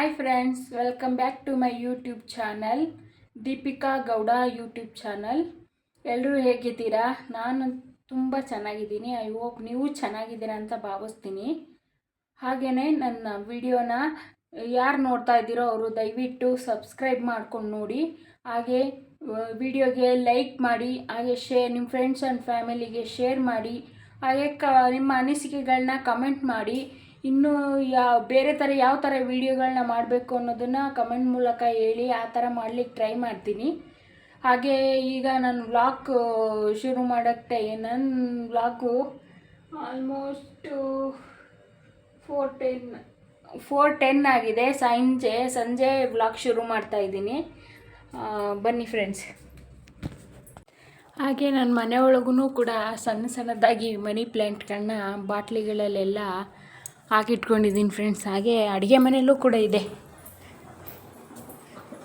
Hi friends, welcome back to my YouTube channel Deepika Gowda YouTube channel. ಎಲ್ಲರೂ ಹೇಗಿದ್ದೀರಾ? ನಾನು ತುಂಬ ಚೆನ್ನಾಗಿದ್ದೀನಿ. ಐ ಹೋಪ್ ನೀವು ಚೆನ್ನಾಗಿದ್ದೀರಾ ಅಂತ ಭಾವಿಸ್ತೀನಿ. ಹಾಗೆಯೇ ನನ್ನ ವಿಡಿಯೋನ ಯಾರು ನೋಡ್ತಾ ಇದ್ದೀರೋ ಅವರು ದಯವಿಟ್ಟು ಸಬ್ಸ್ಕ್ರೈಬ್ ಮಾಡ್ಕೊಂಡು ನೋಡಿ. ಹಾಗೆ ವಿಡಿಯೋಗೆ ಲೈಕ್ ಮಾಡಿ, ಹಾಗೆ ನಿಮ್ಮ ಫ್ರೆಂಡ್ಸ್ ಆ್ಯಂಡ್ ಫ್ಯಾಮಿಲಿಗೆ ಶೇರ್ ಮಾಡಿ. ಹಾಗೆ ನಿಮ್ಮ ಅನಿಸಿಕೆಗಳನ್ನ ಕಮೆಂಟ್ ಮಾಡಿ. ಇನ್ನೂ ಬೇರೆ ಥರ ಯಾವ ಥರ ವೀಡಿಯೋಗಳನ್ನ ಮಾಡಬೇಕು ಅನ್ನೋದನ್ನು ಕಮೆಂಟ್ ಮೂಲಕ ಹೇಳಿ. ಆ ಥರ ಮಾಡಲಿಕ್ಕೆ ಟ್ರೈ ಮಾಡ್ತೀನಿ. ಹಾಗೆ ಈಗ ನಾನು ವ್ಲಾಗ್ ಶುರು ಮಾಡೋಕ್ಕೆ ನನ್ನ ವ್ಲಾಗು ಆಲ್ಮೋಸ್ಟು 4:10 ಆಗಿದೆ. ಸಂಜೆ ವ್ಲಾಗ್ ಶುರು ಮಾಡ್ತಾಯಿದ್ದೀನಿ. ಬನ್ನಿ ಫ್ರೆಂಡ್ಸ್. ಹಾಗೆ ನನ್ನ ಮನೆ ಒಳಗೂ ಕೂಡ ಸಣ್ಣದಾಗಿ ಮನಿ ಪ್ಲ್ಯಾಂಟ್ಗಳನ್ನ ಬಾಟ್ಲಿಗಳಲ್ಲೆಲ್ಲ ಹಾಕಿಟ್ಕೊಂಡಿದ್ದೀನಿ ಫ್ರೆಂಡ್ಸ್. ಹಾಗೆ ಅಡುಗೆ ಮನೆಯಲ್ಲೂ ಕೂಡ ಇದೆ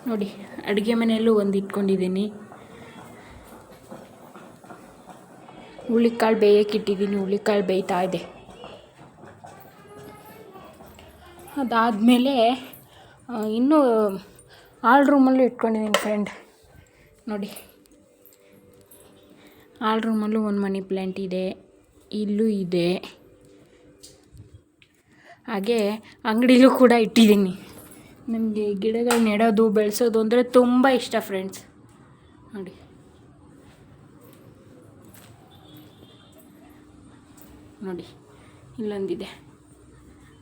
ನೋಡಿ, ಅಡುಗೆ ಮನೆಯಲ್ಲೂ ಒಂದು ಇಟ್ಕೊಂಡಿದ್ದೀನಿ. ಹುಳಿಕಾಳು ಬೇಯಕ್ಕಿಟ್ಟಿದ್ದೀನಿ, ಹುಳಿಕಾಳು ಬೇಯ್ತಾ ಇದೆ. ಅದಾದಮೇಲೆ ಇನ್ನೂ ಹಾಲ್ ರೂಮಲ್ಲೂ ಇಟ್ಕೊಂಡಿದ್ದೀನಿ ಫ್ರೆಂಡ್. ನೋಡಿ, ಹಾಲ್ ರೂಮಲ್ಲೂ ಒಂದು ಮನಿ ಪ್ಲ್ಯಾಂಟ್ ಇದೆ, ಇಲ್ಲೂ ಇದೆ. ಹಾಗೆ ಅಂಗಡಿಲೂ ಕೂಡ ಇಟ್ಟಿದ್ದೀನಿ. ನನಗೆ ಗಿಡಗಳು ನೆಡೋದು ಬೆಳೆಸೋದು ಅಂದರೆ ತುಂಬ ಇಷ್ಟ ಫ್ರೆಂಡ್ಸ್. ನೋಡಿ ಇಲ್ಲೊಂದಿದೆ.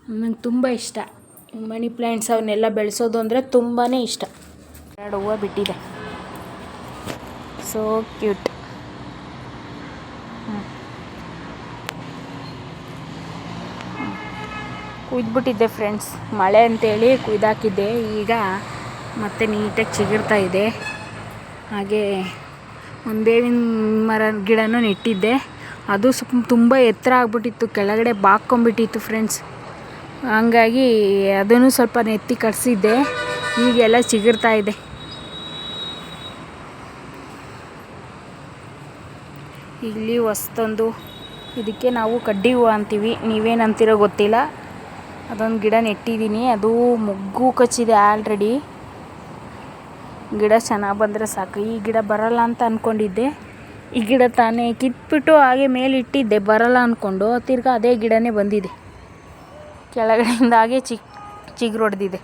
ನನಗೆ ತುಂಬ ಇಷ್ಟ ಮನಿ ಪ್ಲ್ಯಾಂಟ್ಸ್, ಅವನ್ನೆಲ್ಲ ಬೆಳೆಸೋದು ಅಂದರೆ ತುಂಬಾ ಇಷ್ಟ. 2 ಹೂವು ಬಿಟ್ಟಿದೆ, ಸೋ ಕ್ಯೂಟ್. ಕುಯ್ದುಬಿಟ್ಟಿದ್ದೆ ಫ್ರೆಂಡ್ಸ್, ಮಳೆ ಅಂತೇಳಿ ಕುಯ್ದಾಕಿದ್ದೆ. ಈಗ ಮತ್ತೆ ನೀಟಾಗಿ ಚಿಗುರ್ತಾ ಇದೆ. ಹಾಗೆ ಒಂದು ಬೇವಿನ ಮರ ಗಿಡನೂ ನೆಟ್ಟಿದ್ದೆ, ಅದು ತುಂಬ ಎತ್ತರ ಆಗ್ಬಿಟ್ಟಿತ್ತು, ಕೆಳಗಡೆ ಬಾಕ್ಕೊಂಬಿಟ್ಟಿತ್ತು ಫ್ರೆಂಡ್ಸ್. ಹಂಗಾಗಿ ಅದನ್ನು ಸ್ವಲ್ಪ ನೆತ್ತಿ ಕಟ್ಸಿದ್ದೆ. ಈಗೆಲ್ಲ ಚಿಗುರ್ತಾ ಇದೆ. ಇಲ್ಲಿ ಹೊಸ್ತೊಂದು, ಇದಕ್ಕೆ ನಾವು ಕಡ್ಡಿ ಹೂವು ಅಂತೀವಿ, ನೀವೇನಂತೀರೋ ಗೊತ್ತಿಲ್ಲ. ಅದೊಂದು ಗಿಡ ನೆಟ್ಟಿದ್ದೀನಿ, ಅದು ಮೊಗ್ಗು ಕಚ್ಚಿದೆ ಆಲ್ರೆಡಿ. ಗಿಡ ಚೆನ್ನಾಗಿ ಬಂದರೆ ಸಾಕು. ಈ ಗಿಡ ಬರಲ್ಲ ಅಂತ ಅಂದ್ಕೊಂಡಿದ್ದೆ. ಈ ಗಿಡ ತಾನೇ ಕಿತ್ಬಿಟ್ಟು ಹಾಗೆ ಮೇಲೆ ಇಟ್ಟಿದ್ದೆ, ಬರಲ್ಲ ಅಂದ್ಕೊಂಡು. ತಿರ್ಗಾ ಅದೇ ಗಿಡನೇ ಬಂದಿದೆ, ಕೆಳಗಡೆಯಿಂದ ಹಾಗೆ ಚಿಗುರು ಹೊಡೆದಿದೆ.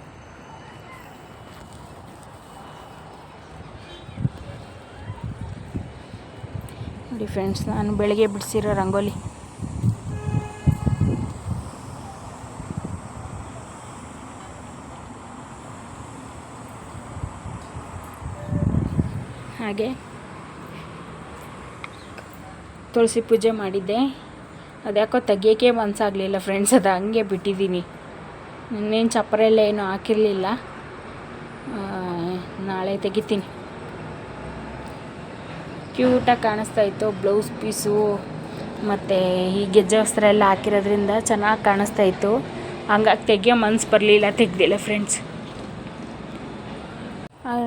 ನೋಡಿ ಫ್ರೆಂಡ್ಸ್, ನಾನು ಬೆಳಗ್ಗೆ ಬಿಡಿಸಿರೋ ರಂಗೋಲಿ. ಹಾಗೆ ತುಳಸಿ ಪೂಜೆ ಮಾಡಿದ್ದೆ, ಅದ್ಯಾಕೋ ತೆಗಿಯೋಕ್ಕೆ ಮನಸ್ಸಾಗಲಿಲ್ಲ ಫ್ರೆಂಡ್ಸ್, ಅದು ಹಂಗೆ ಬಿಟ್ಟಿದ್ದೀನಿ. ಇನ್ನೇನು ಚಪ್ಪರ ಎಲ್ಲ ಏನೂ ಹಾಕಿರಲಿಲ್ಲ, ನಾಳೆ ತೆಗಿತೀನಿ. ಕ್ಯೂಟಾಗಿ ಕಾಣಿಸ್ತಾ ಇತ್ತು. ಬ್ಲೌಸ್ ಪೀಸು ಮತ್ತು ಈ ಗೆಜ್ಜೆ ವಸ್ತ್ರ ಎಲ್ಲ ಹಾಕಿರೋದ್ರಿಂದ ಚೆನ್ನಾಗಿ ಕಾಣಿಸ್ತಾ ಇತ್ತು. ಹಂಗಾಗಿ ತೆಗಿಯೋ ಮನಸ್ಸು ಬರಲಿಲ್ಲ, ತೆಗ್ದಿಲ್ಲ ಫ್ರೆಂಡ್ಸ್.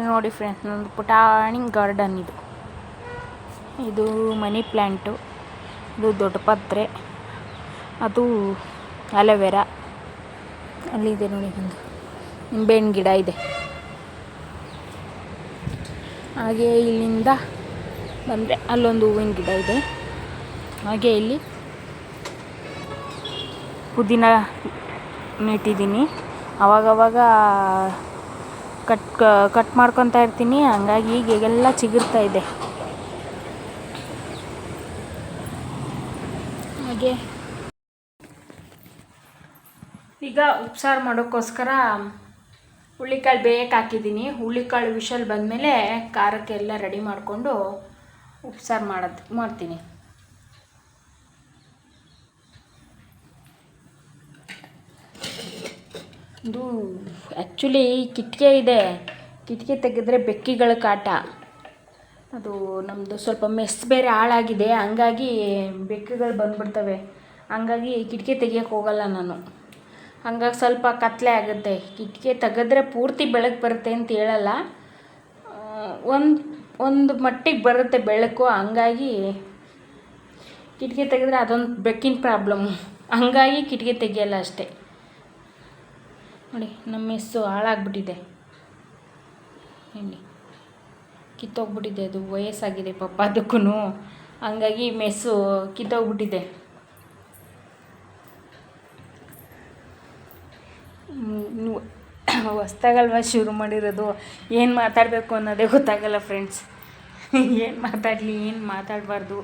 ನೋಡಿ ಫ್ರೆಂಡ್ಸ್, ನಂದು ಪುಟಾಣಿ ಗಾರ್ಡನ್ ಇದು ಮನಿ ಪ್ಲ್ಯಾಂಟು. ಇದು ದೊಡ್ಡ ಪತ್ರೆ, ಅದು ಅಲೋವೆರಾ. ಅಲ್ಲಿದೆ ನೋಡಿ, ಒಂದು ನಿಂಬೆಹಣ್ಣು ಗಿಡ ಇದೆ. ಹಾಗೆ ಇಲ್ಲಿಂದ ಬಂದರೆ ಅಲ್ಲೊಂದು ಹೂವಿನ ಗಿಡ ಇದೆ. ಹಾಗೆ ಇಲ್ಲಿ ಪುದೀನ ನೆಟ್ಟಿದ್ದೀನಿ. ಅವಾಗವಾಗ ಕಟ್ ಮಾಡ್ಕೊತಾ ಇರ್ತೀನಿ, ಹಂಗಾಗಿ ಈಗೆಲ್ಲ ಚಿಗುರ್ತಾ ಇದೆ. ಹಾಗೆ ಈಗ ಉಪ್ಸಾರು ಮಾಡೋಕ್ಕೋಸ್ಕರ ಹುಳ್ಳಿಕಾಳು ಬೇಯಕ್ಕೆ ಹಾಕಿದ್ದೀನಿ. ಹುಳ್ಳಿಕಾಳು ವಿಷಲ್ ಬಂದಮೇಲೆ ಖಾರಕ್ಕೆಲ್ಲ ರೆಡಿ ಮಾಡಿಕೊಂಡು ಉಪ್ಸಾರು ಮಾಡ್ತೀನಿ. ಇದು ಆ್ಯಕ್ಚುಲಿ ಕಿಟಕಿ ಇದೆ, ಕಿಟಕಿ ತೆಗೆದ್ರೆ ಬೆಕ್ಕಿಗಳ ಕಾಟ. ಅದು ನಮ್ಮದು ಸ್ವಲ್ಪ ಮೆಸ್ ಬೇರೆ ಹಾಳಾಗಿದೆ, ಹಂಗಾಗಿ ಬೆಕ್ಕುಗಳು ಬಂದುಬಿಡ್ತವೆ. ಹಂಗಾಗಿ ಕಿಟಕಿ ತೆಗಿಯೋಕ್ಕೆ ಹೋಗಲ್ಲ ನಾನು. ಹಂಗಾಗಿ ಸ್ವಲ್ಪ ಕತ್ತಲೆ ಆಗುತ್ತೆ. ಕಿಟಕಿ ತೆಗೆದ್ರೆ ಪೂರ್ತಿ ಬೆಳಕು ಬರುತ್ತೆ ಅಂತ ಹೇಳಲ್ಲ, ಒಂದು ಮಟ್ಟಿಗೆ ಬರುತ್ತೆ ಬೆಳಕು. ಹಂಗಾಗಿ ಕಿಟಕಿ ತೆಗೆದ್ರೆ ಅದೊಂದು ಬೆಕ್ಕಿನ ಪ್ರಾಬ್ಲಮ್ಮು, ಹಂಗಾಗಿ ಕಿಟಕಿ ತೆಗಿಯಲ್ಲ ಅಷ್ಟೇ. ನೋಡಿ ನಮ್ಮ ಮೆಸ್ಸು ಹಾಳಾಗ್ಬಿಟ್ಟಿದೆ. ಇಲ್ಲಿ ಕಿತ್ತೋಗ್ಬಿಟ್ಟಿದೆ, ಅದು ವಯಸ್ಸಾಗಿದೆ ಪಾಪ ಅದಕ್ಕೂ, ಹಂಗಾಗಿ ಮೆಸ್ಸು ಕಿತ್ತೋಗ್ಬಿಟ್ಟಿದೆ. ಹೊಸ್ದಾಗಲ್ವ ಶುರು ಮಾಡಿರೋದು, ಏನು ಮಾತಾಡಬೇಕು ಅನ್ನೋದೇ ಗೊತ್ತಾಗಲ್ಲ ಫ್ರೆಂಡ್ಸ್. ಏನು ಮಾತಾಡಲಿ, ಏನು ಮಾತಾಡಬಾರ್ದು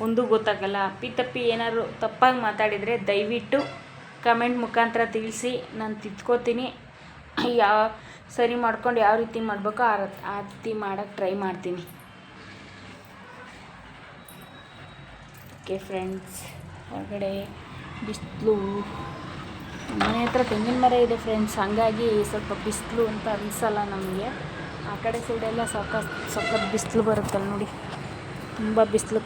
ಒಂದು ಗೊತ್ತಾಗಲ್ಲ. ಅಪ್ಪಿತಪ್ಪಿ ಏನಾದ್ರು ತಪ್ಪಾಗಿ ಮಾತಾಡಿದರೆ ದಯವಿಟ್ಟು ಕಮೆಂಟ್ ಮುಖಾಂತರ ತಿಳಿಸಿ, ನಾನು ತಿದ್ಕೋತೀನಿ. ಸರಿ ಮಾಡ್ಕೊಂಡು ಯಾವ ರೀತಿ ಮಾಡಬೇಕೋ ಆ ರೀತಿ ಮಾಡೋಕ್ಕೆ ಟ್ರೈ ಮಾಡ್ತೀನಿ. ಓಕೆ ಫ್ರೆಂಡ್ಸ್, ಹೊರಗಡೆ ಬಿಸಿಲು, ಮನೆ ಹತ್ರ ತೆಂಗಿನ ಮರ ಇದೆ ಫ್ರೆಂಡ್ಸ್, ಹಂಗಾಗಿ ಸ್ವಲ್ಪ ಬಿಸಿಲು ಅಂತ ಅನಿಸಲ್ಲ ನಮಗೆ. ಆ ಕಡೆ ಸೈಡೆಲ್ಲ ಸಖತ್ ಬಿಸಿಲು ಬರುತ್ತಲ್ಲ ನೋಡಿ, ತುಂಬ ಬಿಸಿಲು